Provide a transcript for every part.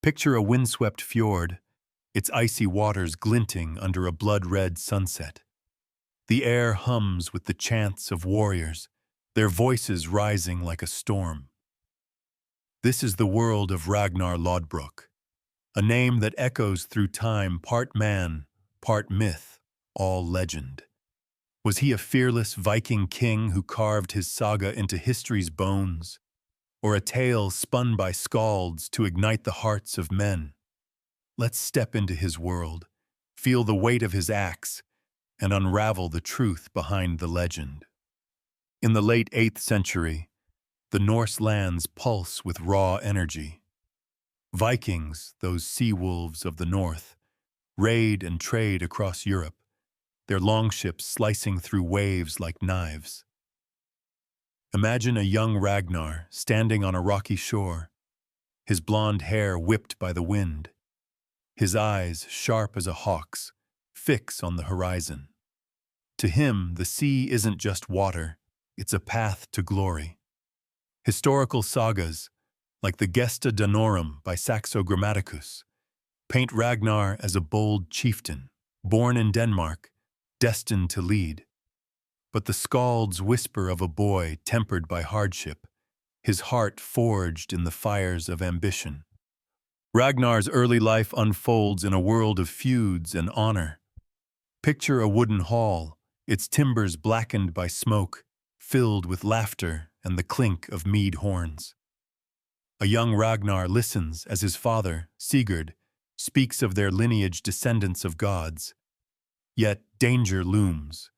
Picture a windswept fjord, its icy waters glinting under a blood-red sunset. The air hums with the chants of warriors, their voices rising like a storm. This is the world of Ragnar Lodbrok, a name that echoes through time, part man, part myth, all legend. Was he a fearless Viking king who carved his saga into history's bones, or a tale spun by skalds to ignite the hearts of men? Let's step into his world, feel the weight of his axe, and unravel the truth behind the legend. In the late 8th century, the Norse lands pulse with raw energy. Vikings, those sea wolves of the north, raid and trade across Europe, their longships slicing through waves like knives. Imagine a young Ragnar standing on a rocky shore, his blonde hair whipped by the wind, his eyes sharp as a hawk's, fix on the horizon. To him, the sea isn't just water, it's a path to glory. Historical sagas, like the Gesta Danorum by Saxo Grammaticus, paint Ragnar as a bold chieftain, born in Denmark, destined to lead. But the skalds whisper of a boy tempered by hardship, his heart forged in the fires of ambition. Ragnar's early life unfolds in a world of feuds and honor. Picture a wooden hall, its timbers blackened by smoke, filled with laughter and the clink of mead horns. A young Ragnar listens as his father, Sigurd, speaks of their lineage descendants of gods. Yet danger looms.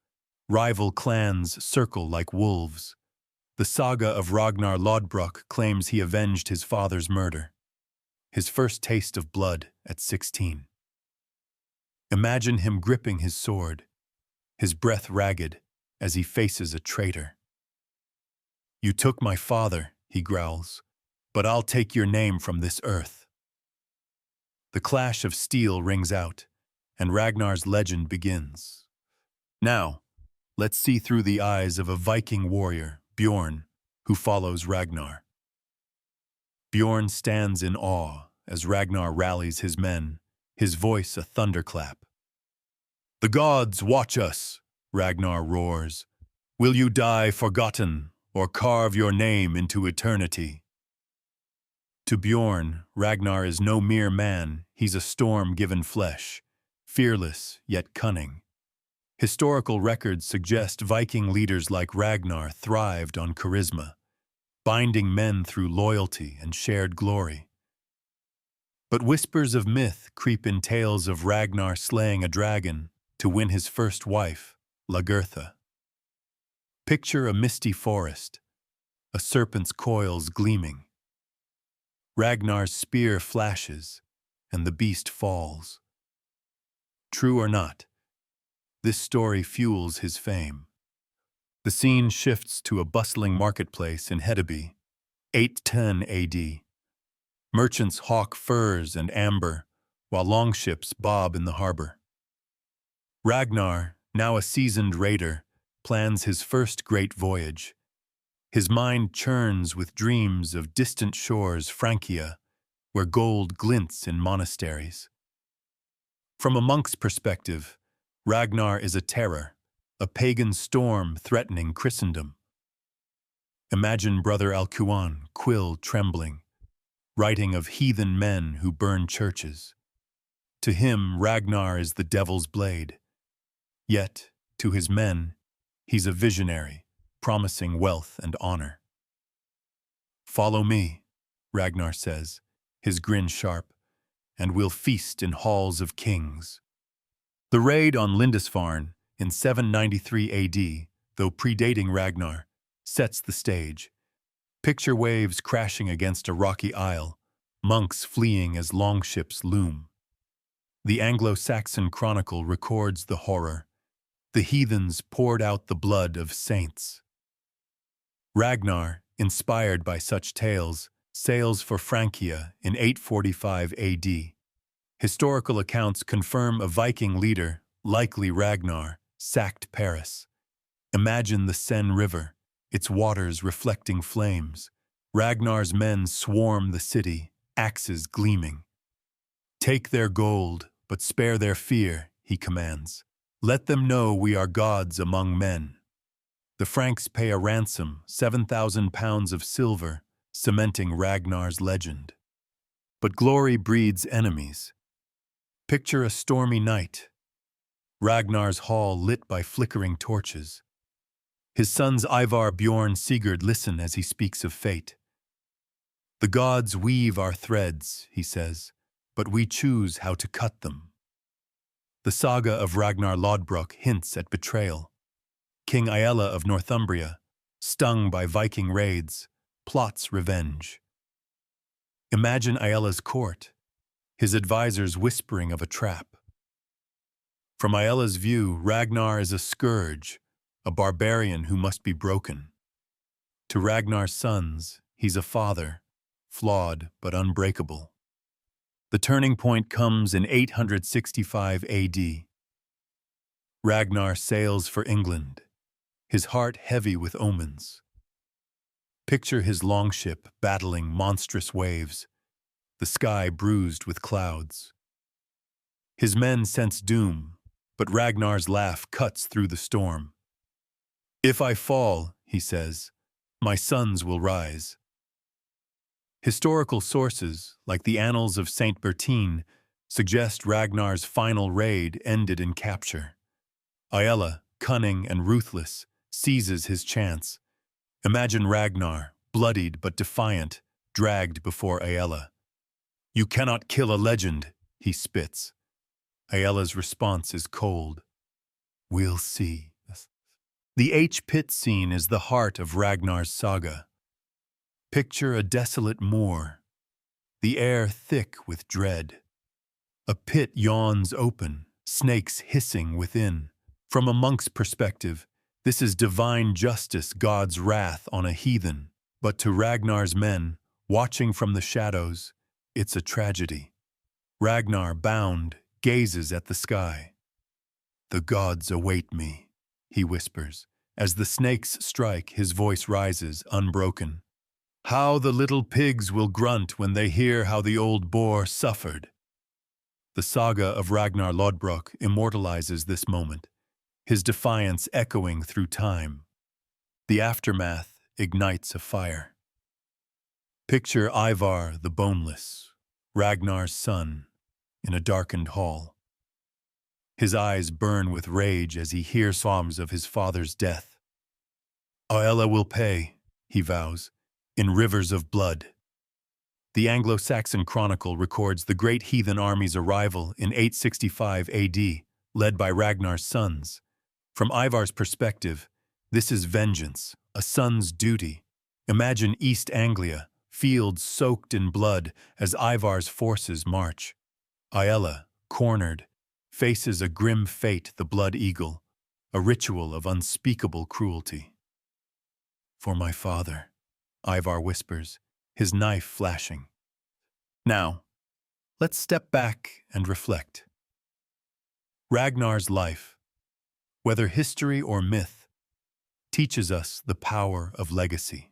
Rival clans circle like wolves. The saga of Ragnar Lodbrok claims he avenged his father's murder. His first taste of blood at 16. Imagine him gripping his sword, his breath ragged as he faces a traitor. "You took my father," he growls, "but I'll take your name from this earth." The clash of steel rings out, and Ragnar's legend begins. Now, let's see through the eyes of a Viking warrior, Bjorn, who follows Ragnar. Bjorn stands in awe as Ragnar rallies his men, his voice a thunderclap. "The gods watch us," Ragnar roars. "Will you die forgotten, or carve your name into eternity?" To Bjorn, Ragnar is no mere man, he's a storm given flesh, fearless yet cunning. Historical records suggest Viking leaders like Ragnar thrived on charisma, binding men through loyalty and shared glory. But whispers of myth creep in tales of Ragnar slaying a dragon to win his first wife, Lagertha. Picture a misty forest, a serpent's coils gleaming. Ragnar's spear flashes, and the beast falls. True or not, this story fuels his fame. The scene shifts to a bustling marketplace in Hedeby, 810 AD. Merchants hawk furs and amber, while longships bob in the harbor. Ragnar, now a seasoned raider, plans his first great voyage. His mind churns with dreams of distant shores, Francia, where gold glints in monasteries. From a monk's perspective, Ragnar is a terror, a pagan storm threatening Christendom. Imagine Brother Alcuin, quill trembling, writing of heathen men who burn churches. To him, Ragnar is the devil's blade. Yet, to his men, he's a visionary, promising wealth and honor. "Follow me," Ragnar says, his grin sharp, "and we'll feast in halls of kings." The raid on Lindisfarne in 793 AD, though predating Ragnar, sets the stage. Picture waves crashing against a rocky isle, monks fleeing as longships loom. The Anglo-Saxon chronicle records the horror. The heathens poured out the blood of saints. Ragnar, inspired by such tales, sails for Francia in 845 AD. Historical accounts confirm a Viking leader, likely Ragnar, sacked Paris. Imagine the Seine River, its waters reflecting flames. Ragnar's men swarm the city, axes gleaming. Take their gold, but spare their fear, he commands. Let them know we are gods among men. The Franks pay a ransom, 7,000 pounds of silver, cementing Ragnar's legend. But glory breeds enemies. Picture a stormy night. Ragnar's hall lit by flickering torches. His sons Ivar, Bjorn, Sigurd listen as he speaks of fate. The gods weave our threads, he says, but we choose how to cut them. The saga of Ragnar Lodbrok hints at betrayal. King Aella of Northumbria, stung by Viking raids, plots revenge. Imagine Aella's court, his advisors whispering of a trap. From Aella's view, Ragnar is a scourge, a barbarian who must be broken. To Ragnar's sons, he's a father, flawed but unbreakable. The turning point comes in 865 AD. Ragnar sails for England, his heart heavy with omens. Picture his longship battling monstrous waves, the sky bruised with clouds. His men sense doom, but Ragnar's laugh cuts through the storm. If I fall, he says, my sons will rise. Historical sources, like the Annals of Saint Bertine, suggest Ragnar's final raid ended in capture. Aella, cunning and ruthless, seizes his chance. Imagine Ragnar, bloodied but defiant, dragged before Aella. You cannot kill a legend, he spits. Aella's response is cold. We'll see. The H-pit scene is the heart of Ragnar's saga. Picture a desolate moor, the air thick with dread. A pit yawns open, snakes hissing within. From a monk's perspective, this is divine justice, God's wrath on a heathen. But to Ragnar's men, watching from the shadows, it's a tragedy. Ragnar, bound, gazes at the sky. The gods await me, he whispers. As the snakes strike, his voice rises, unbroken. How the little pigs will grunt when they hear how the old boar suffered. The saga of Ragnar Lodbrok immortalizes this moment, his defiance echoing through time. The aftermath ignites a fire. Picture Ivar the Boneless, Ragnar's son, in a darkened hall. His eyes burn with rage as he hears psalms of his father's death. Aella will pay, he vows, in rivers of blood. The Anglo-Saxon Chronicle records the great heathen army's arrival in 865 AD, led by Ragnar's sons. From Ivar's perspective, this is vengeance, a son's duty. Imagine East Anglia, fields soaked in blood as Ivar's forces march. Aella, cornered, faces a grim fate, the blood eagle, a ritual of unspeakable cruelty. For my father, Ivar whispers, his knife flashing. Now, let's step back and reflect. Ragnar's life, whether history or myth, teaches us the power of legacy.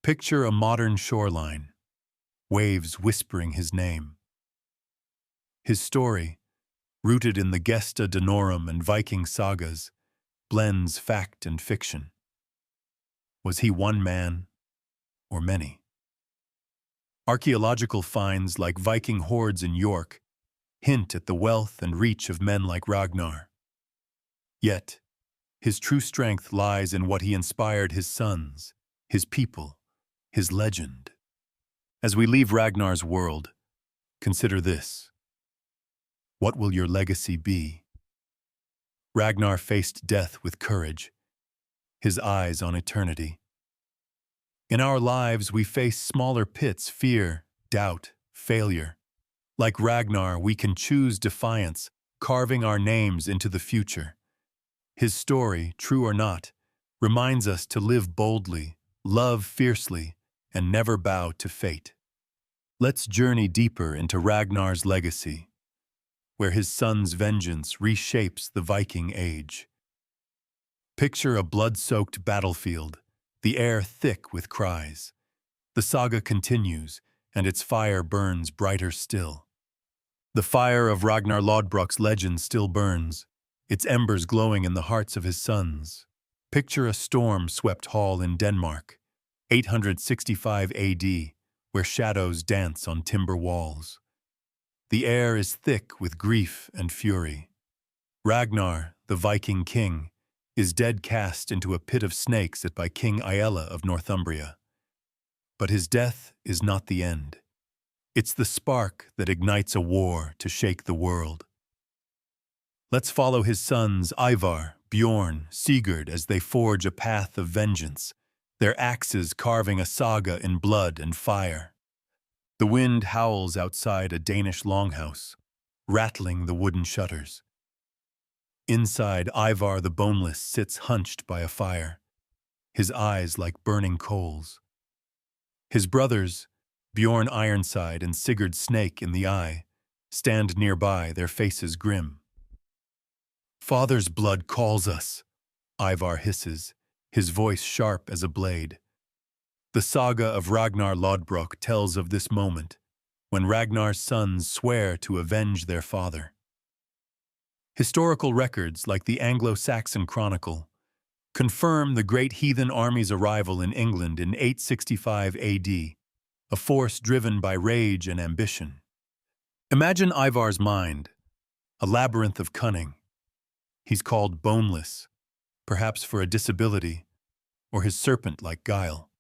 Picture a modern shoreline, waves whispering his name. His story, rooted in the Gesta Danorum and Viking sagas, blends fact and fiction. Was he one man or many? Archaeological finds like Viking hoards in York hint at the wealth and reach of men like Ragnar. Yet, his true strength lies in what he inspired his sons, his people, his legend. As we leave Ragnar's world, consider this. What will your legacy be? Ragnar faced death with courage, his eyes on eternity. In our lives, we face smaller pits, fear, doubt, failure. Like Ragnar, we can choose defiance, carving our names into the future. His story, true or not, reminds us to live boldly, love fiercely, and never bow to fate. Let's journey deeper into Ragnar's legacy, where his son's vengeance reshapes the Viking Age. Picture a blood-soaked battlefield, the air thick with cries. The saga continues, and its fire burns brighter still. The fire of Ragnar Lodbrok's legend still burns, its embers glowing in the hearts of his sons. Picture a storm-swept hall in Denmark, 865 AD, where shadows dance on timber walls. The air is thick with grief and fury. Ragnar, the Viking king, is dead cast into a pit of snakes by King Ivar of Northumbria. But his death is not the end. It's the spark that ignites a war to shake the world. Let's follow his sons Ivar, Bjorn, Sigurd as they forge a path of vengeance, their axes carving a saga in blood and fire. The wind howls outside a Danish longhouse, rattling the wooden shutters. Inside, Ivar the Boneless sits hunched by a fire, his eyes like burning coals. His brothers, Bjorn Ironside and Sigurd Snake-in-the-Eye, stand nearby, their faces grim. "Father's blood calls us," Ivar hisses, his voice sharp as a blade. The saga of Ragnar Lodbrok tells of this moment, when Ragnar's sons swear to avenge their father. Historical records, like the Anglo-Saxon Chronicle, confirm the great heathen army's arrival in England in 865 AD, a force driven by rage and ambition. Imagine Ivar's mind, a labyrinth of cunning. He's called boneless, perhaps for a disability, or his serpent-like guile.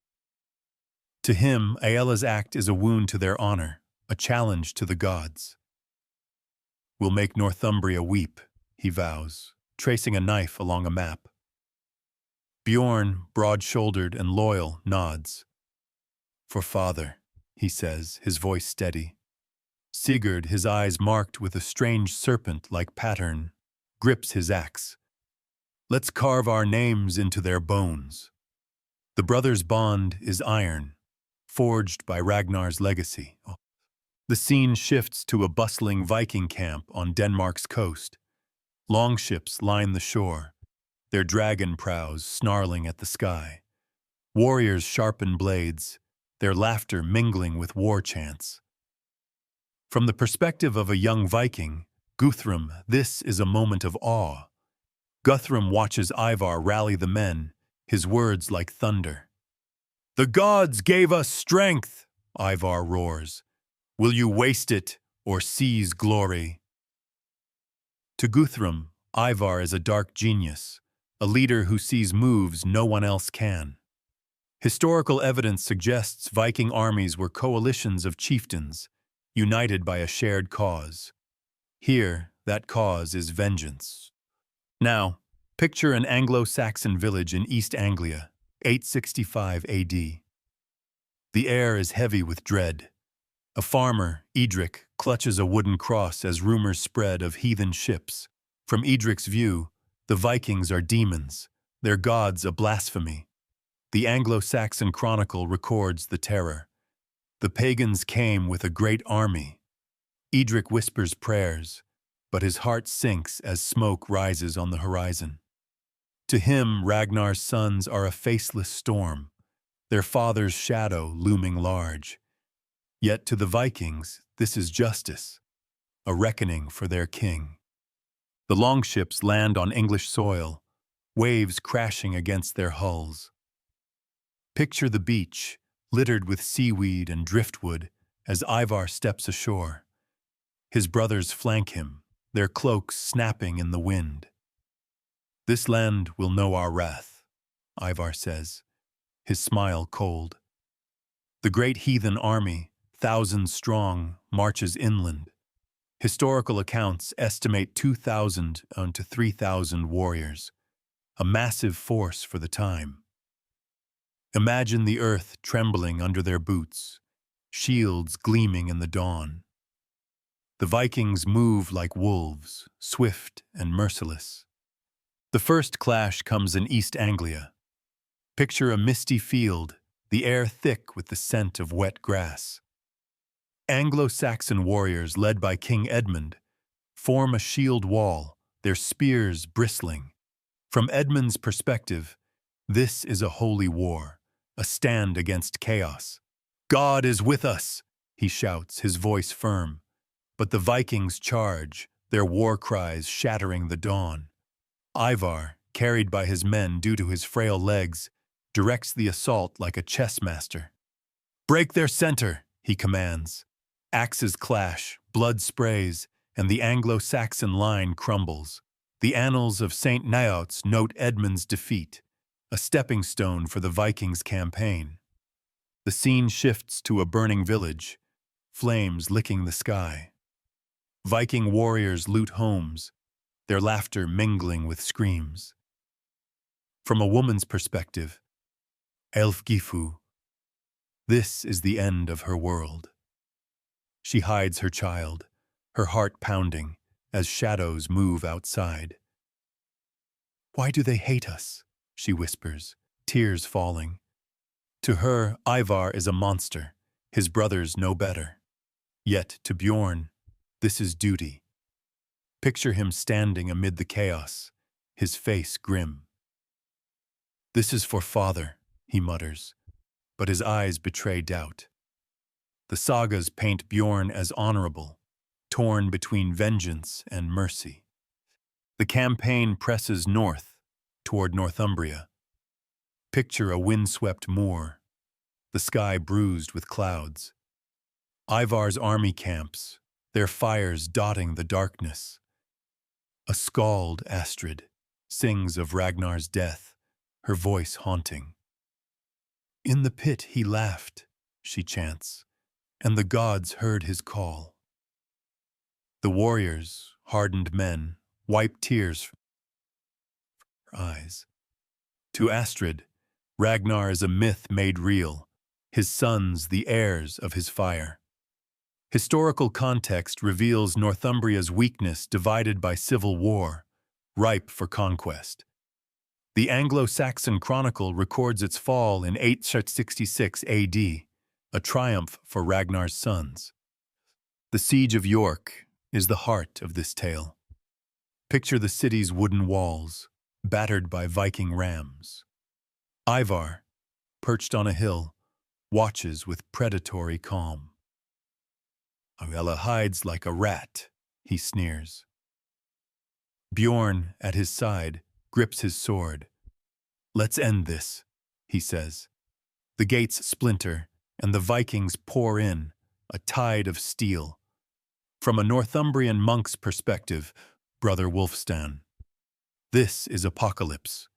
To him, Aella's act is a wound to their honor, a challenge to the gods. "We'll make Northumbria weep," he vows, tracing a knife along a map. Bjorn, broad-shouldered and loyal, nods. "For father," he says, his voice steady. Sigurd, his eyes marked with a strange serpent-like pattern, grips his axe. "Let's carve our names into their bones." The brothers' bond is iron, forged by Ragnar's legacy. The scene shifts to a bustling Viking camp on Denmark's coast. Longships line the shore, their dragon prows snarling at the sky. Warriors sharpen blades, their laughter mingling with war chants. From the perspective of a young Viking, Guthrum, this is a moment of awe. Guthrum watches Ivar rally the men, his words like thunder. "The gods gave us strength," Ivar roars. "Will you waste it or seize glory?" To Guthrum, Ivar is a dark genius, a leader who sees moves no one else can. Historical evidence suggests Viking armies were coalitions of chieftains, united by a shared cause. Here, that cause is vengeance. Now, picture an Anglo-Saxon village in East Anglia, 865 AD. The air is heavy with dread. A farmer, Edric, clutches a wooden cross as rumors spread of heathen ships. From Edric's view, the Vikings are demons, their gods a blasphemy. The Anglo-Saxon Chronicle records the terror. The pagans came with a great army. Edric whispers prayers, but his heart sinks as smoke rises on the horizon. To him, Ragnar's sons are a faceless storm, their father's shadow looming large. Yet to the Vikings, this is justice, a reckoning for their king. The longships land on English soil, waves crashing against their hulls. Picture the beach, littered with seaweed and driftwood, as Ivar steps ashore. His brothers flank him, their cloaks snapping in the wind. "This land will know our wrath," Ivar says, his smile cold. The great heathen army, thousands strong, marches inland. Historical accounts estimate 2,000 to 3,000 warriors, a massive force for the time. Imagine the earth trembling under their boots, shields gleaming in the dawn. The Vikings move like wolves, swift and merciless. The first clash comes in East Anglia. Picture a misty field, the air thick with the scent of wet grass. Anglo-Saxon warriors led by King Edmund form a shield wall, their spears bristling. From Edmund's perspective, this is a holy war, a stand against chaos. "God is with us," he shouts, his voice firm. But the Vikings charge, their war cries shattering the dawn. Ivar, carried by his men due to his frail legs, directs the assault like a chess master. "Break their center," he commands. Axes clash, blood sprays, and the Anglo-Saxon line crumbles. The annals of St. Naots note Edmund's defeat, a stepping stone for the Vikings' campaign. The scene shifts to a burning village, flames licking the sky. Viking warriors loot homes, their laughter mingling with screams. From a woman's perspective, Elfgifu, this is the end of her world. She hides her child, her heart pounding, as shadows move outside. "Why do they hate us?" she whispers, tears falling. To her, Ivar is a monster, his brothers no better. Yet, to Bjorn, this is duty. Picture him standing amid the chaos, his face grim. "This is for father," he mutters, but his eyes betray doubt. The sagas paint Bjorn as honorable, torn between vengeance and mercy. The campaign presses north, toward Northumbria. Picture a windswept moor, the sky bruised with clouds. Ivar's army camps, their fires dotting the darkness. A skald, Astrid, sings of Ragnar's death, her voice haunting. "In the pit he laughed," she chants, "and the gods heard his call." The warriors, hardened men, wipe tears from their eyes. To Astrid, Ragnar is a myth made real, his sons the heirs of his fire. Historical context reveals Northumbria's weakness divided by civil war, ripe for conquest. The Anglo-Saxon Chronicle records its fall in 866 AD, a triumph for Ragnar's sons. The Siege of York is the heart of this tale. Picture the city's wooden walls, battered by Viking rams. Ivar, perched on a hill, watches with predatory calm. "Ella hides like a rat," he sneers. Bjorn, at his side, grips his sword. "Let's end this," he says. The gates splinter, and the Vikings pour in, a tide of steel. From a Northumbrian monk's perspective, Brother Wulfstan, this is apocalypse.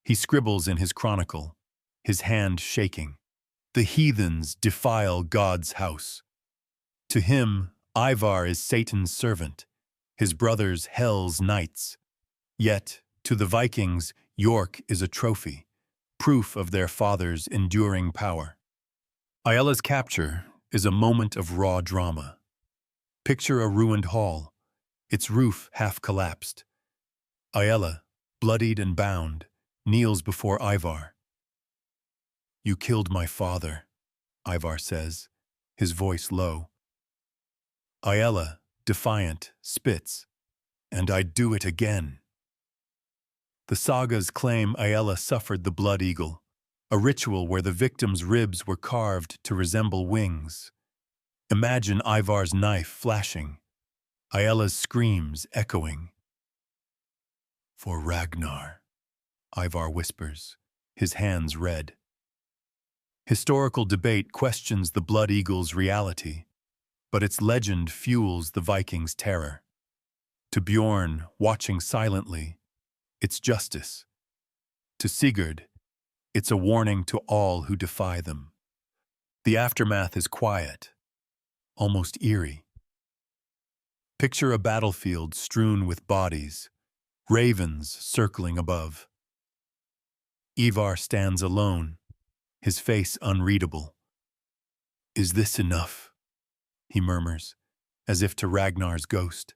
He scribbles in his chronicle, his hand shaking. "The heathens defile God's house." To him, Ivar is Satan's servant, his brothers hell's knights. Yet, to the Vikings, York is a trophy, proof of their father's enduring power. Aella's capture is a moment of raw drama. Picture a ruined hall, its roof half collapsed. Aella, bloodied and bound, kneels before Ivar. "You killed my father," Ivar says, his voice low. Aella, defiant, spits, "And I'd do it again." The sagas claim Aella suffered the blood eagle, a ritual where the victim's ribs were carved to resemble wings. Imagine Ivar's knife flashing, Aella's screams echoing. "For Ragnar," Ivar whispers, his hands red. Historical debate questions the blood eagle's reality, but its legend fuels the Vikings' terror. To Bjorn, watching silently, it's justice. To Sigurd, it's a warning to all who defy them. The aftermath is quiet, almost eerie. Picture a battlefield strewn with bodies, ravens circling above. Ivar stands alone, his face unreadable. "Is this enough?" he murmurs, as if to Ragnar's ghost.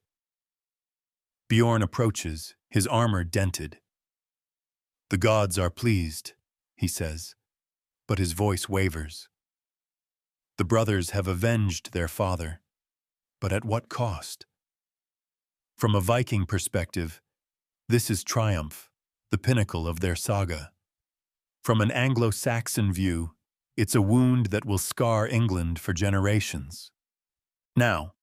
Bjorn approaches, his armor dented. "The gods are pleased," he says, but his voice wavers. The brothers have avenged their father, but at what cost? From a Viking perspective, this is triumph, the pinnacle of their saga. From an Anglo-Saxon view, it's a wound that will scar England for generations. Now,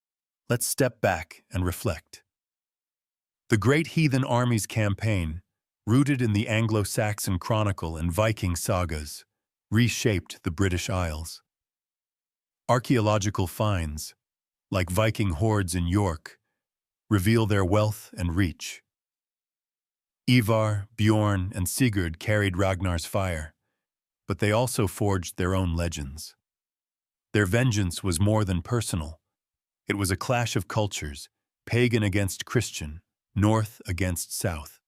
Let's step back and reflect. The Great Heathen Armies campaign, rooted in the Anglo-Saxon Chronicle and Viking sagas, reshaped the British Isles. Archaeological finds, like Viking hordes in York, reveal their wealth and reach. Ivar, Bjorn, and Sigurd carried Ragnar's fire, but they also forged their own legends. Their vengeance was more than personal. It was a clash of cultures, pagan against Christian, North against South.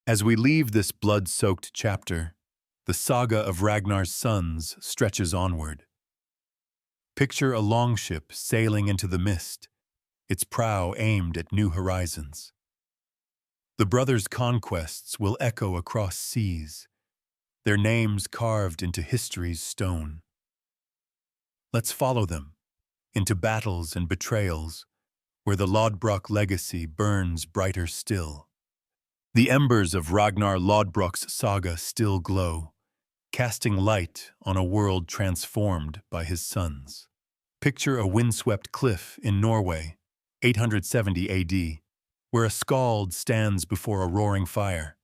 As we leave this blood-soaked chapter, the saga of Ragnar's sons stretches onward. Picture a longship sailing into the mist, its prow aimed at new horizons. The brothers' conquests will echo across seas, their names carved into history's stone. Let's follow them into battles and betrayals, where the Lodbrok legacy burns brighter still. The embers of Ragnar Lodbrok's saga still glow, casting light on a world transformed by his sons. Picture a windswept cliff in Norway, 870 AD, where a skald stands before a roaring fire.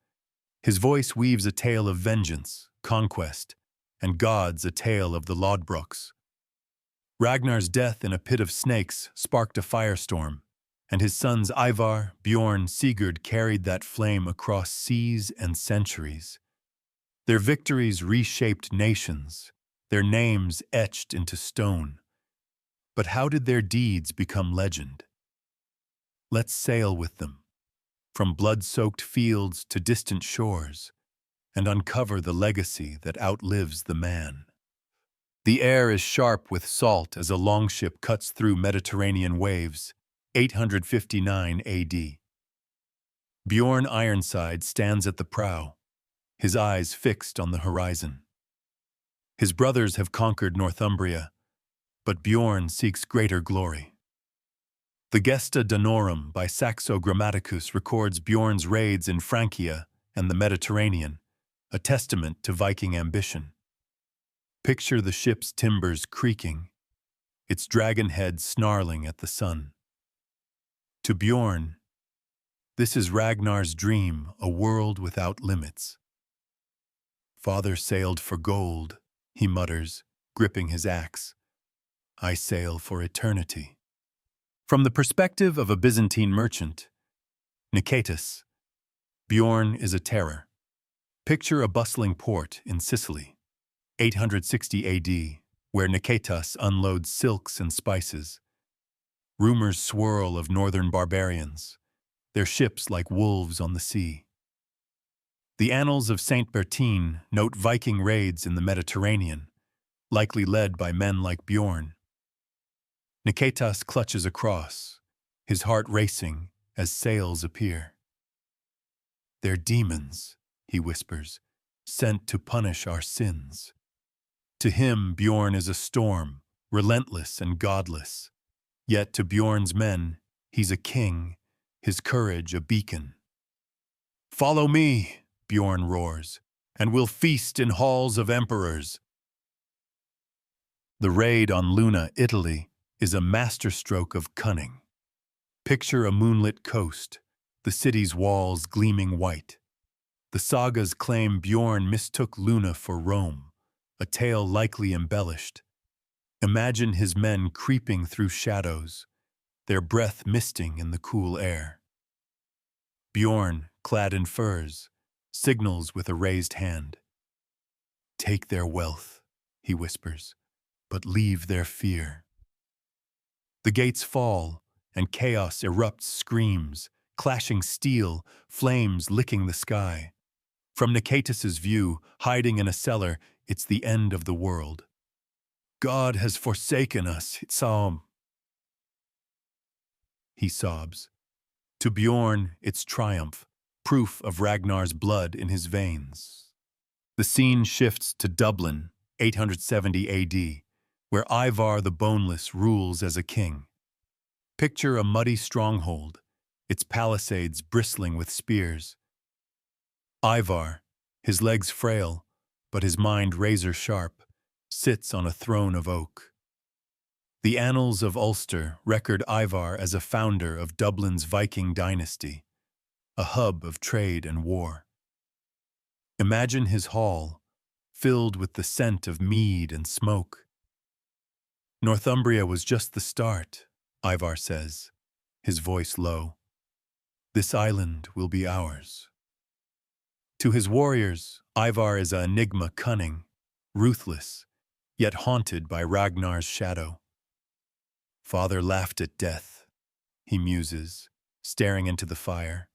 His voice weaves a tale of vengeance, conquest, and gods a tale of the Lodbroks. Ragnar's death in a pit of snakes sparked a firestorm, and his sons Ivar, Bjorn, Sigurd carried that flame across seas and centuries. Their victories reshaped nations, their names etched into stone. But how did their deeds become legend? Let's sail with them, from blood-soaked fields to distant shores, and uncover the legacy that outlives the man. The air is sharp with salt as a longship cuts through Mediterranean waves, 859 AD. Bjorn Ironside stands at the prow, his eyes fixed on the horizon. His brothers have conquered Northumbria, but Bjorn seeks greater glory. The Gesta Danorum by Saxo Grammaticus records Bjorn's raids in Francia and the Mediterranean, a testament to Viking ambition. Picture the ship's timbers creaking, its dragon head snarling at the sun. To Bjorn, this is Ragnar's dream, a world without limits. Father sailed for gold, he mutters, gripping his axe. I sail for eternity. From the perspective of a Byzantine merchant, Nicetas, Bjorn is a terror. Picture a bustling port in Sicily, 860 AD, where Nicetas unloads silks and spices. Rumors swirl of northern barbarians, their ships like wolves on the sea. The annals of Saint Bertine note Viking raids in the Mediterranean, likely led by men like Bjorn. Nicetas clutches a cross, his heart racing as sails appear. They're demons, he whispers, sent to punish our sins. To him, Bjorn is a storm, relentless and godless. Yet to Bjorn's men, he's a king, his courage a beacon. Follow me, Bjorn roars, and we'll feast in halls of emperors. The raid on Luna, Italy, is a masterstroke of cunning. Picture a moonlit coast, the city's walls gleaming white. The sagas claim Bjorn mistook Luna for Rome, a tale likely embellished. Imagine his men creeping through shadows, their breath misting in the cool air. Bjorn, clad in furs, signals with a raised hand. Take their wealth, he whispers, but leave their fear. The gates fall, and chaos erupts screams, clashing steel, flames licking the sky. From Nicetas's view, hiding in a cellar, it's the end of the world. God has forsaken us, he sobs. To Bjorn, it's triumph, proof of Ragnar's blood in his veins. The scene shifts to Dublin, 870 AD, where Ivar the Boneless rules as a king. Picture a muddy stronghold, its palisades bristling with spears. Ivar, his legs frail, but his mind razor-sharp, sits on a throne of oak. The Annals of Ulster record Ivar as a founder of Dublin's Viking dynasty, a hub of trade and war. Imagine his hall, filled with the scent of mead and smoke. Northumbria was just the start, Ivar says, his voice low. This island will be ours. To his warriors, Ivar is an enigma cunning, ruthless, yet haunted by Ragnar's shadow. Father laughed at death, he muses, staring into the fire.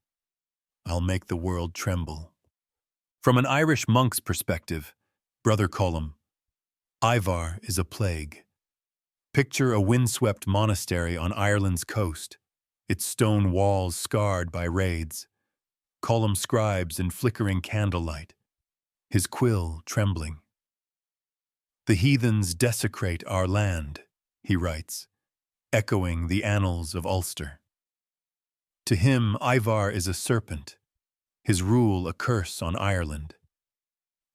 I'll make the world tremble. From an Irish monk's perspective, Brother Colum, Ivar is a plague. Picture a windswept monastery on Ireland's coast, its stone walls scarred by raids, Colum scribes in flickering candlelight, his quill trembling. The heathens desecrate our land, he writes, echoing the annals of Ulster. To him, Ivar is a serpent, his rule a curse on Ireland.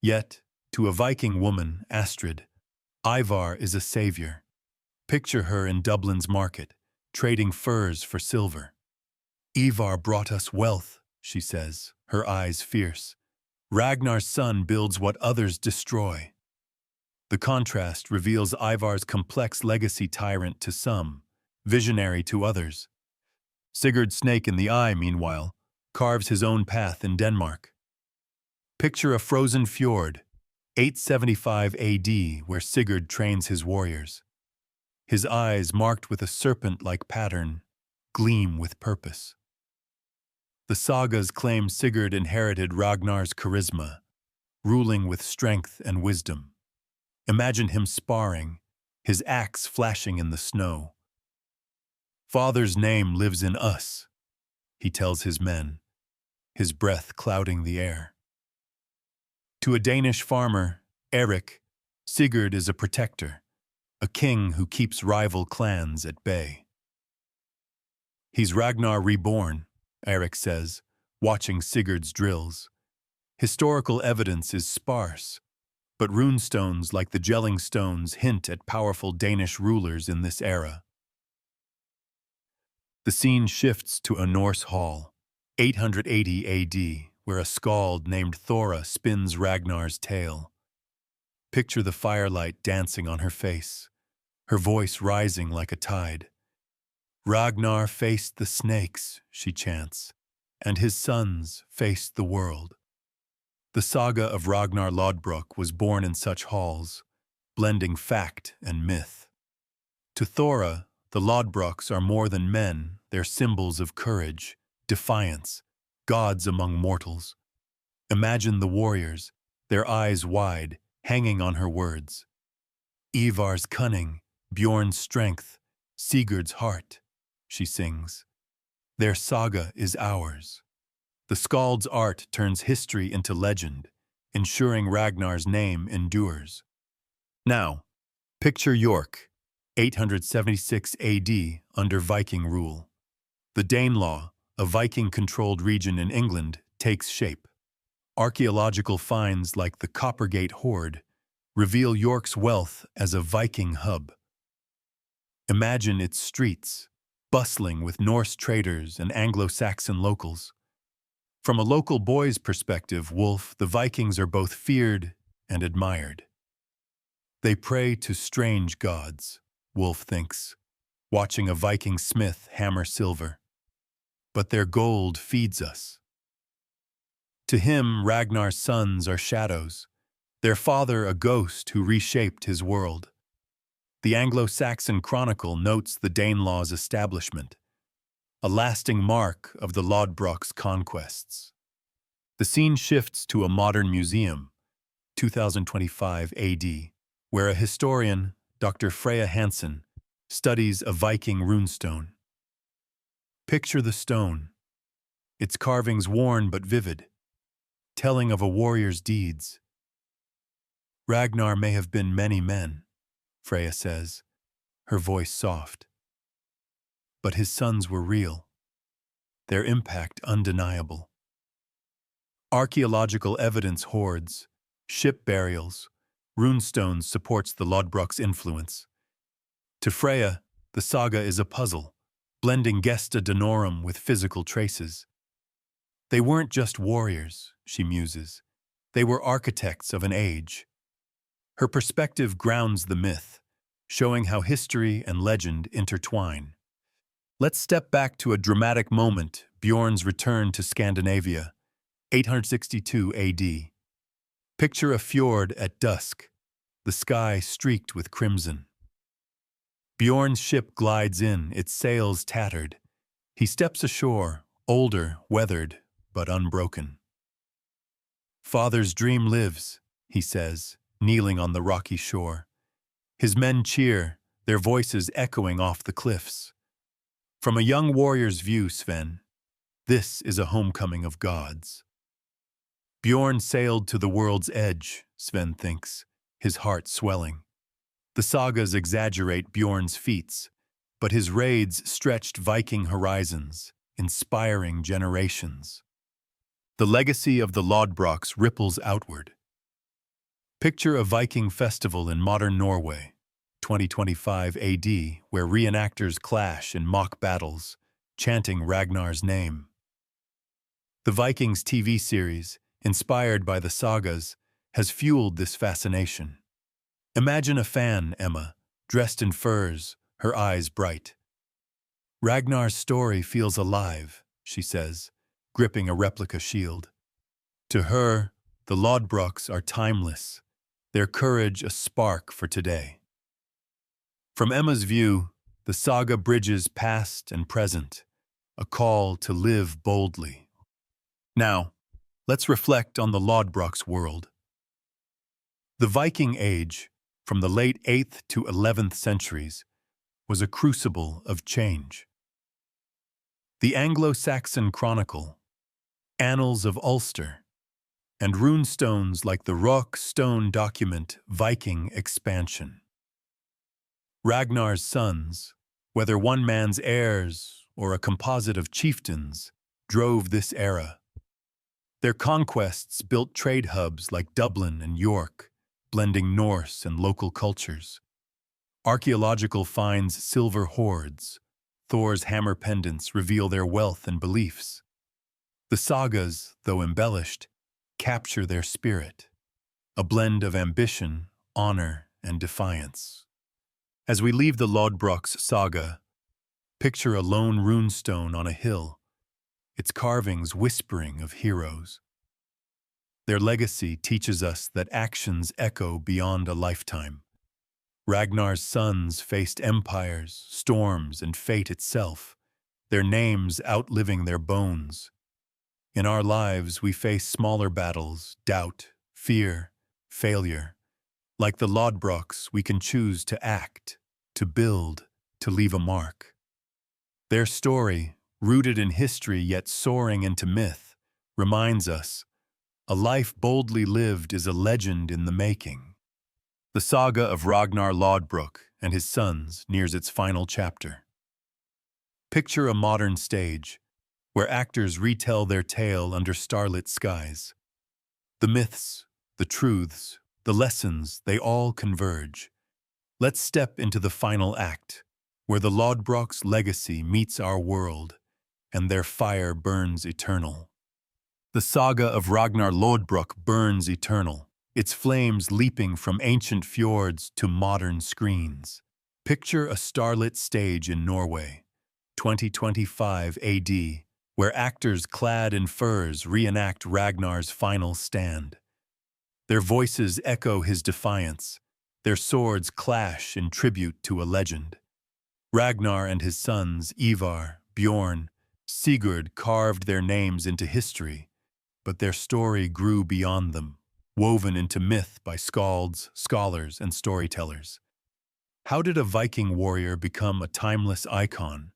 Yet, to a Viking woman, Astrid, Ivar is a savior. Picture her in Dublin's market, trading furs for silver. Ivar brought us wealth, she says, her eyes fierce. Ragnar's son builds what others destroy. The contrast reveals Ivar's complex legacy tyrant to some, visionary to others. Sigurd Snake-in-the-Eye, meanwhile, carves his own path in Denmark. Picture a frozen fjord, 875 AD, where Sigurd trains his warriors. His eyes, marked with a serpent-like pattern, gleam with purpose. The sagas claim Sigurd inherited Ragnar's charisma, ruling with strength and wisdom. Imagine him sparring, his axe flashing in the snow. Father's name lives in us, he tells his men, his breath clouding the air. To a Danish farmer, Erik, Sigurd is a protector, a king who keeps rival clans at bay. He's Ragnar reborn, Erik says, watching Sigurd's drills. Historical evidence is sparse, but runestones like the Jelling stones hint at powerful Danish rulers in this era. The scene shifts to a Norse hall, 880 AD, where a skald named Thora spins Ragnar's tale. Picture the firelight dancing on her face, her voice rising like a tide. Ragnar faced the snakes, she chants, and his sons faced the world. The saga of Ragnar Lodbrok was born in such halls, blending fact and myth. To Thora, the Lodbroks are more than men, they're symbols of courage, defiance, gods among mortals. Imagine the warriors, their eyes wide, hanging on her words. Ivar's cunning, Bjorn's strength, Sigurd's heart, she sings. Their saga is ours. The skald's art turns history into legend, ensuring Ragnar's name endures. Now, picture York, 876 AD, under Viking rule. The Danelaw, a Viking-controlled region in England, takes shape. Archaeological finds like the Coppergate Hoard reveal York's wealth as a Viking hub. Imagine its streets, bustling with Norse traders and Anglo-Saxon locals. From a local boy's perspective, Wolf, the Vikings are both feared and admired. They pray to strange gods, Wolf thinks, watching a Viking smith hammer silver. But their gold feeds us. To him, Ragnar's sons are shadows, their father a ghost who reshaped his world. The Anglo-Saxon Chronicle notes the Danelaw's establishment, a lasting mark of the Lodbrok's conquests. The scene shifts to a modern museum, 2025 AD, where a historian, Dr. Freya Hansen, studies a Viking runestone. Picture the stone, its carvings worn but vivid, telling of a warrior's deeds. Ragnar may have been many men, Freya says, her voice soft. But his sons were real, their impact undeniable. Archaeological evidence hoards, ship burials, runestones supports the Lodbrok's influence. To Freya, the saga is a puzzle, blending gesta danorum with physical traces. They weren't just warriors, she muses. They were architects of an age. Her perspective grounds the myth, showing how history and legend intertwine. Let's step back to a dramatic moment, Bjorn's return to Scandinavia, 862 AD. Picture a fjord at dusk, the sky streaked with crimson. Bjorn's ship glides in, its sails tattered. He steps ashore, older, weathered, but unbroken. "Father's dream lives," he says, kneeling on the rocky shore. His men cheer, their voices echoing off the cliffs. From a young warrior's view, Sven, this is a homecoming of gods. Bjorn sailed to the world's edge, Sven thinks, his heart swelling. The sagas exaggerate Bjorn's feats, but his raids stretched Viking horizons, inspiring generations. The legacy of the Lodbroks ripples outward. Picture a Viking festival in modern Norway, 2025 AD, where reenactors clash in mock battles, chanting Ragnar's name. The Vikings TV series, inspired by the sagas, has fueled this fascination. Imagine a fan, Emma, dressed in furs, her eyes bright. "Ragnar's story feels alive," she says, gripping a replica shield. To her, the Lodbroks are timeless, their courage a spark for today. From Emma's view, the saga bridges past and present, a call to live boldly. Now, let's reflect on the Lodbrok's world. The Viking Age, from the late 8th to 11th centuries, was a crucible of change. The Anglo-Saxon Chronicle, Annals of Ulster, and runestones like the Rock stone document Viking expansion. Ragnar's sons, whether one man's heirs or a composite of chieftains, drove this era. Their conquests built trade hubs like Dublin and York, blending Norse and local cultures. Archaeological finds silver hoards, Thor's hammer pendants reveal their wealth and beliefs. The sagas, though embellished, capture their spirit, a blend of ambition, honor, and defiance. As we leave the Lodbrok's saga, picture a lone runestone on a hill, its carvings whispering of heroes. Their legacy teaches us that actions echo beyond a lifetime. Ragnar's sons faced empires, storms, and fate itself, their names outliving their bones. In our lives, we face smaller battles, doubt, fear, failure. Like the Lodbroks, we can choose to act, to build, to leave a mark. Their story, rooted in history yet soaring into myth, reminds us, a life boldly lived is a legend in the making. The saga of Ragnar Lodbrok and his sons nears its final chapter. Picture a modern stage, where actors retell their tale under starlit skies. The myths, the truths, the lessons, they all converge. Let's step into the final act, where the Lodbrok's legacy meets our world, and their fire burns eternal. The saga of Ragnar Lodbrok burns eternal, its flames leaping from ancient fjords to modern screens. Picture a starlit stage in Norway, 2025 AD, where actors clad in furs reenact Ragnar's final stand. Their voices echo his defiance, their swords clash in tribute to a legend. Ragnar and his sons, Ivar, Bjorn, Sigurd carved their names into history, but their story grew beyond them, woven into myth by skalds, scholars, and storytellers. How did a Viking warrior become a timeless icon?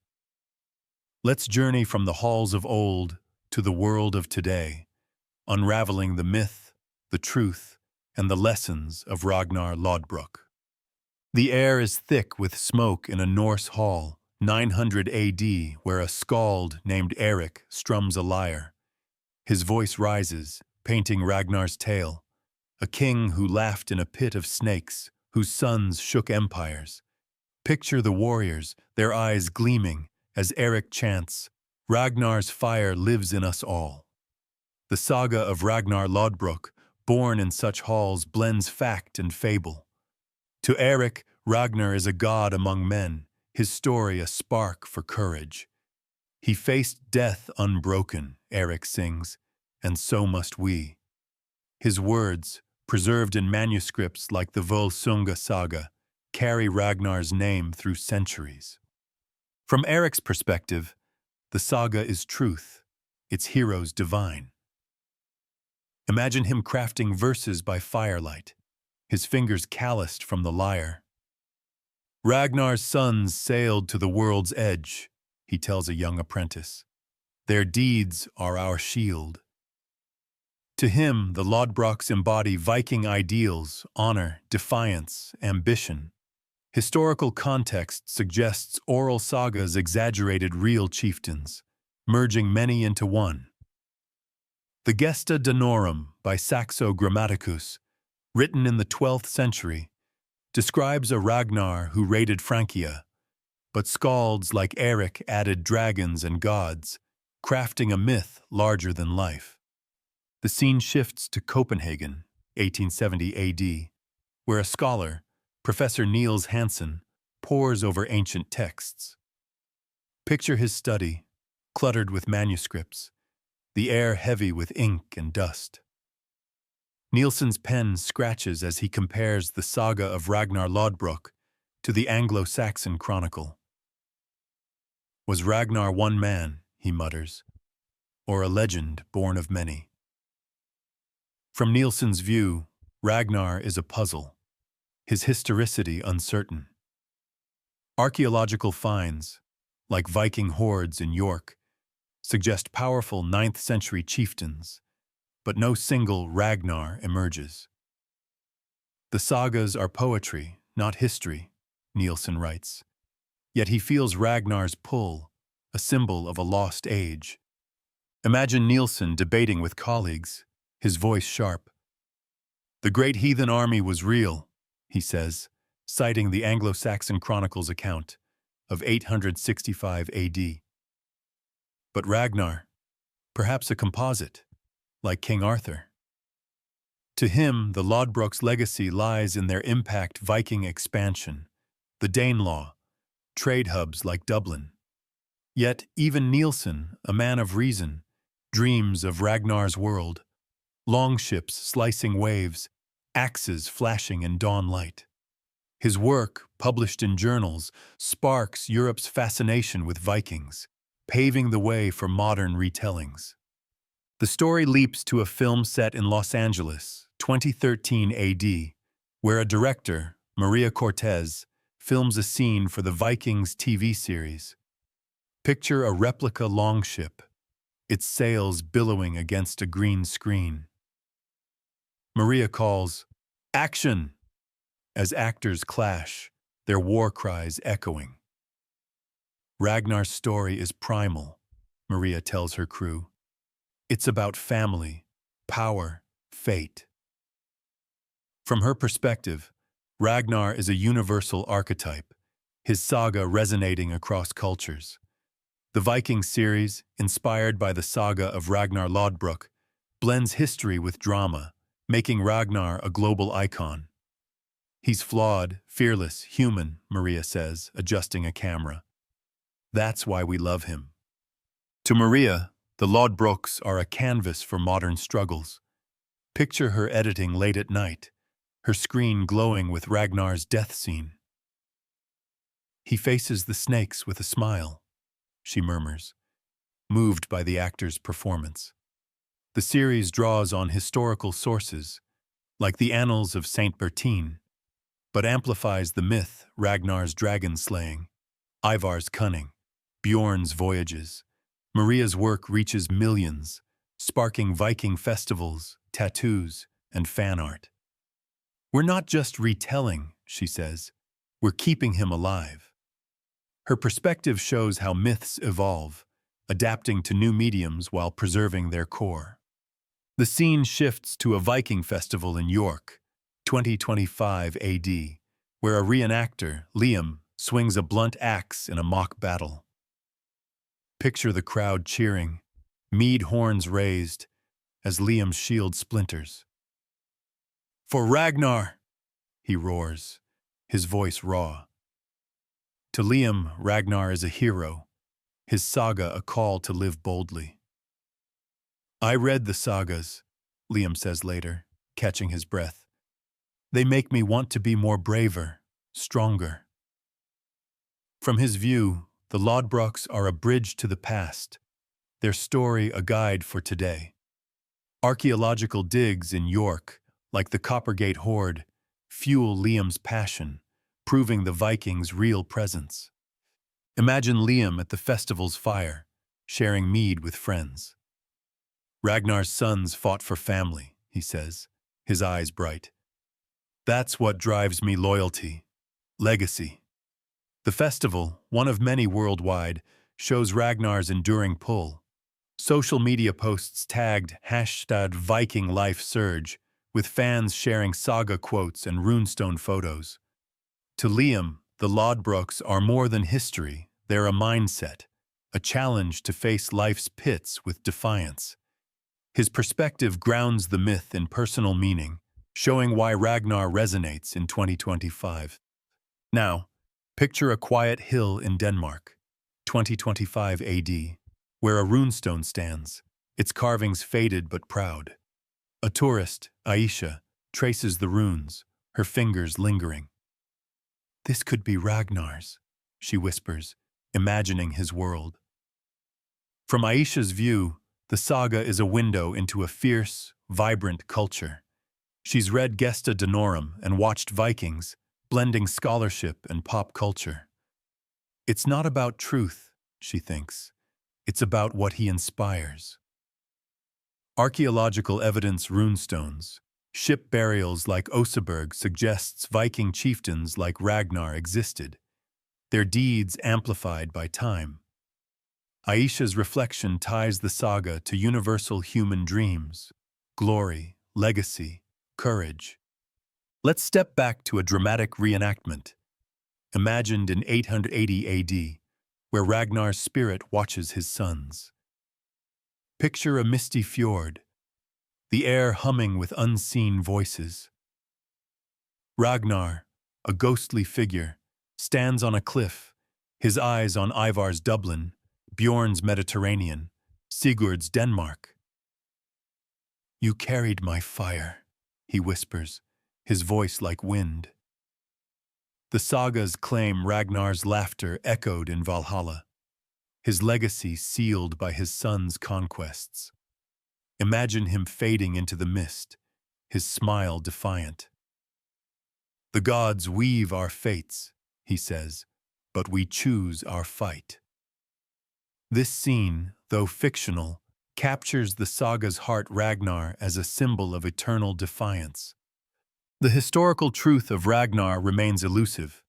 Let's journey from the halls of old to the world of today, unraveling the myth, the truth, and the lessons of Ragnar Lodbrok. The air is thick with smoke in a Norse hall, 900 AD, where a skald named Eric strums a lyre. His voice rises, painting Ragnar's tale, a king who laughed in a pit of snakes, whose sons shook empires. Picture the warriors, their eyes gleaming, as Eric chants, "Ragnar's fire lives in us all." The saga of Ragnar Lodbrok, born in such halls, blends fact and fable. To Eric, Ragnar is a god among men, his story a spark for courage. He faced death unbroken, Eric sings, and so must we. His words, preserved in manuscripts like the Volsunga Saga, carry Ragnar's name through centuries. From Eric's perspective, the saga is truth, its heroes divine. Imagine him crafting verses by firelight, his fingers calloused from the lyre. Ragnar's sons sailed to the world's edge, he tells a young apprentice. Their deeds are our shield. To him, the Lodbroks embody Viking ideals, honor, defiance, ambition. Historical context suggests oral sagas exaggerated real chieftains, merging many into one. The Gesta Danorum by Saxo Grammaticus, written in the 12th century, describes a Ragnar who raided Francia, but skalds like Eric added dragons and gods, crafting a myth larger than life. The scene shifts to Copenhagen, 1870 AD, where a scholar, Professor Niels Hansen, pores over ancient texts. Picture his study, cluttered with manuscripts, the air heavy with ink and dust. Nielsen's pen scratches as he compares the saga of Ragnar Lodbrok to the Anglo-Saxon chronicle. Was Ragnar one man, he mutters, or a legend born of many? From Nielsen's view, Ragnar is a puzzle, his historicity uncertain. Archaeological finds, like Viking hordes in York, suggest powerful 9th century chieftains, but no single Ragnar emerges. The sagas are poetry, not history, Nielsen writes. Yet he feels Ragnar's pull, a symbol of a lost age. Imagine Nielsen debating with colleagues, his voice sharp. The great heathen army was real, he says, citing the Anglo-Saxon Chronicles account of 865 AD. But Ragnar, perhaps a composite, like King Arthur. To him, the Lodbrok's legacy lies in their impact Viking expansion, the Danelaw, trade hubs like Dublin. Yet even Nielsen, a man of reason, dreams of Ragnar's world, longships slicing waves, axes flashing in dawn light. His work, published in journals, sparks Europe's fascination with Vikings, paving the way for modern retellings. The story leaps to a film set in Los Angeles, 2013 AD, where a director, Maria Cortez, films a scene for the Vikings TV series. Picture a replica longship, its sails billowing against a green screen. Maria calls, "Action!" as actors clash, their war cries echoing. Ragnar's story is primal, Maria tells her crew. It's about family, power, fate. From her perspective, Ragnar is a universal archetype, his saga resonating across cultures. The Viking series, inspired by the saga of Ragnar Lodbrok, blends history with drama, making Ragnar a global icon. He's flawed, fearless, human, Maria says, adjusting a camera. That's why we love him. To Maria, the Lodbroks are a canvas for modern struggles. Picture her editing late at night, her screen glowing with Ragnar's death scene. He faces the snakes with a smile, she murmurs, moved by the actor's performance. The series draws on historical sources, like the Annals of Saint Bertine, but amplifies the myth Ragnar's dragon slaying, Ivar's cunning, Bjorn's voyages. Maria's work reaches millions, sparking Viking festivals, tattoos, and fan art. We're not just retelling, she says, we're keeping him alive. Her perspective shows how myths evolve, adapting to new mediums while preserving their core. The scene shifts to a Viking festival in York, 2025 AD, where a reenactor, Liam, swings a blunt axe in a mock battle. Picture the crowd cheering, mead horns raised, as Liam's shield splinters. "For Ragnar!" he roars, his voice raw. To Liam, Ragnar is a hero, his saga a call to live boldly. "I read the sagas," Liam says later, catching his breath. "They make me want to be more braver, stronger." From his view, the Lodbroks are a bridge to the past, their story a guide for today. Archaeological digs in York, like the Coppergate Hoard, fuel Liam's passion, proving the Vikings' real presence. Imagine Liam at the festival's fire, sharing mead with friends. "Ragnar's sons fought for family," he says, his eyes bright. "That's what drives me: loyalty, legacy." The festival, one of many worldwide, shows Ragnar's enduring pull. Social media posts tagged #VikingLifeSurge, with fans sharing saga quotes and runestone photos. To Liam, the Lodbroks are more than history, they're a mindset, a challenge to face life's pits with defiance. His perspective grounds the myth in personal meaning, showing why Ragnar resonates in 2025. Now, picture a quiet hill in Denmark, 2025 AD, where a runestone stands, its carvings faded but proud. A tourist, Aisha, traces the runes, her fingers lingering. "This could be Ragnar's," she whispers, imagining his world. From Aisha's view, the saga is a window into a fierce, vibrant culture. She's read Gesta Danorum and watched Vikings, blending scholarship and pop culture. "It's not about truth," she thinks. "It's about what he inspires." Archaeological evidence, runestones, ship burials like Oseberg suggests Viking chieftains like Ragnar existed, their deeds amplified by time. Aisha's reflection ties the saga to universal human dreams: glory, legacy, courage. Let's step back to a dramatic reenactment, imagined in 880 AD, where Ragnar's spirit watches his sons. Picture a misty fjord, the air humming with unseen voices. Ragnar, a ghostly figure, stands on a cliff, his eyes on Ivar's Dublin, Bjorn's Mediterranean, Sigurd's Denmark. "You carried my fire," he whispers, his voice like wind. The sagas claim Ragnar's laughter echoed in Valhalla, his legacy sealed by his son's conquests. Imagine him fading into the mist, his smile defiant. "The gods weave our fates," he says, "but we choose our fight." This scene, though fictional, captures the saga's heart: Ragnar as a symbol of eternal defiance. The historical truth of Ragnar remains elusive.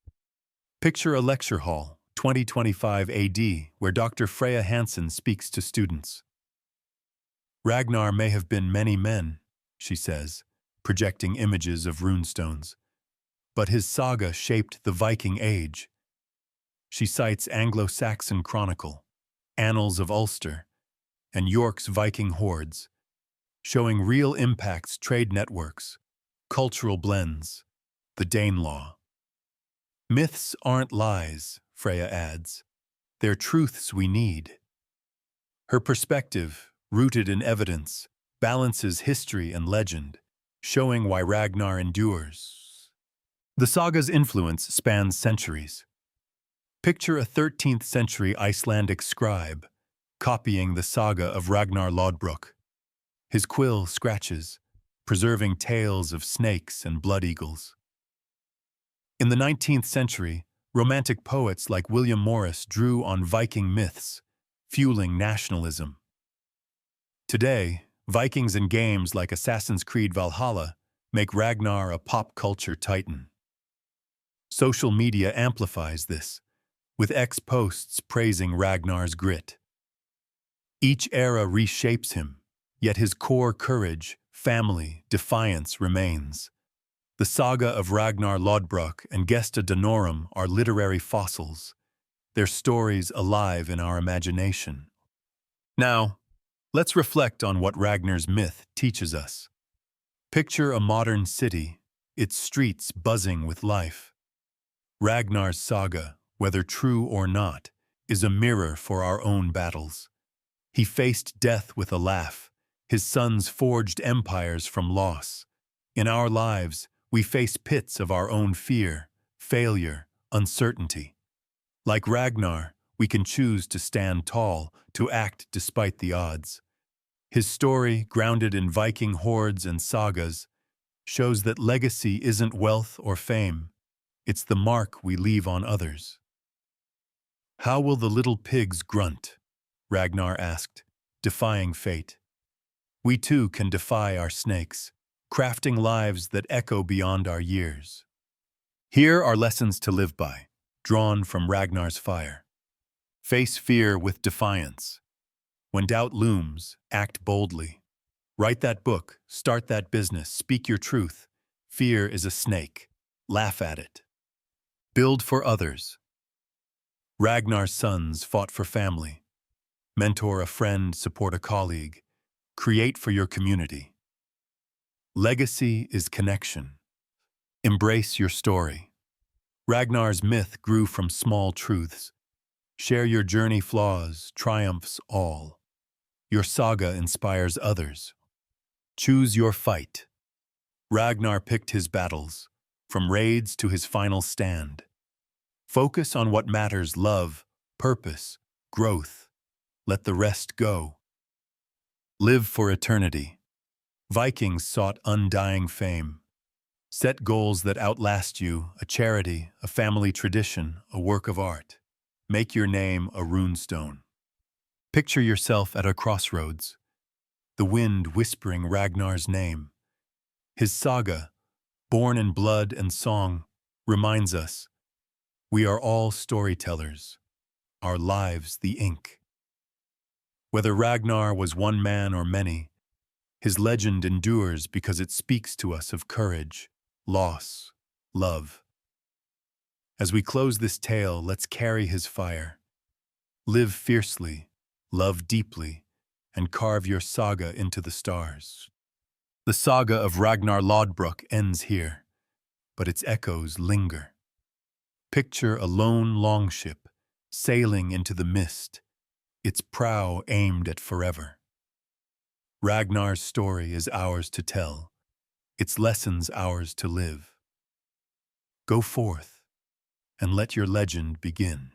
Picture a lecture hall, 2025 AD, where Dr. Freya Hansen speaks to students. "Ragnar may have been many men," she says, projecting images of runestones. "But his saga shaped the Viking Age." She cites Anglo-Saxon Chronicle, Annals of Ulster, and York's Viking hordes, showing real impacts: trade networks, cultural blends, the Danelaw. "Myths aren't lies," Freya adds. "They're truths we need." Her perspective, rooted in evidence, balances history and legend, showing why Ragnar endures. The saga's influence spans centuries. Picture a 13th century Icelandic scribe, copying the saga of Ragnar Lodbrok. His quill scratches, preserving tales of snakes and blood eagles. In the 19th century, Romantic poets like William Morris drew on Viking myths, fueling nationalism. Today, Vikings and games like Assassin's Creed Valhalla make Ragnar a pop culture titan. Social media amplifies this, with X posts praising Ragnar's grit. Each era reshapes him, yet his core courage, family, defiance remains. The saga of Ragnar Lodbrok and Gesta Danorum are literary fossils, their stories alive in our imagination. Now, let's reflect on what Ragnar's myth teaches us. Picture a modern city, its streets buzzing with life. Ragnar's saga, whether true or not, is a mirror for our own battles. He faced death with a laugh. His sons forged empires from loss. In our lives, we face pits of our own fear, failure, uncertainty. Like Ragnar, we can choose to stand tall, to act despite the odds. His story, grounded in Viking hordes and sagas, shows that legacy isn't wealth or fame. It's the mark we leave on others. "How will the little pigs grunt?" Ragnar asked, defying fate. We too can defy our snakes, crafting lives that echo beyond our years. Here are lessons to live by, drawn from Ragnar's fire. Face fear with defiance. When doubt looms, act boldly. Write that book, start that business, speak your truth. Fear is a snake. Laugh at it. Build for others. Ragnar's sons fought for family. Mentor a friend, support a colleague. Create for your community. Legacy is connection. Embrace your story. Ragnar's myth grew from small truths. Share your journey flaws, triumphs all. Your saga inspires others. Choose your fight. Ragnar picked his battles, from raids to his final stand. Focus on what matters: love, purpose, growth. Let the rest go. Live for eternity. Vikings sought undying fame. Set goals that outlast you: a charity, a family tradition, a work of art. Make your name a runestone. Picture yourself at a crossroads, the wind whispering Ragnar's name. His saga, born in blood and song, reminds us we are all storytellers, our lives the ink. Whether Ragnar was one man or many, his legend endures because it speaks to us of courage, loss, love. As we close this tale, let's carry his fire. Live fiercely, love deeply, and carve your saga into the stars. The saga of Ragnar Lodbrok ends here, but its echoes linger. Picture a lone longship sailing into the mist, its prow aimed at forever. Ragnar's story is ours to tell, its lessons ours to live. Go forth and let your legend begin.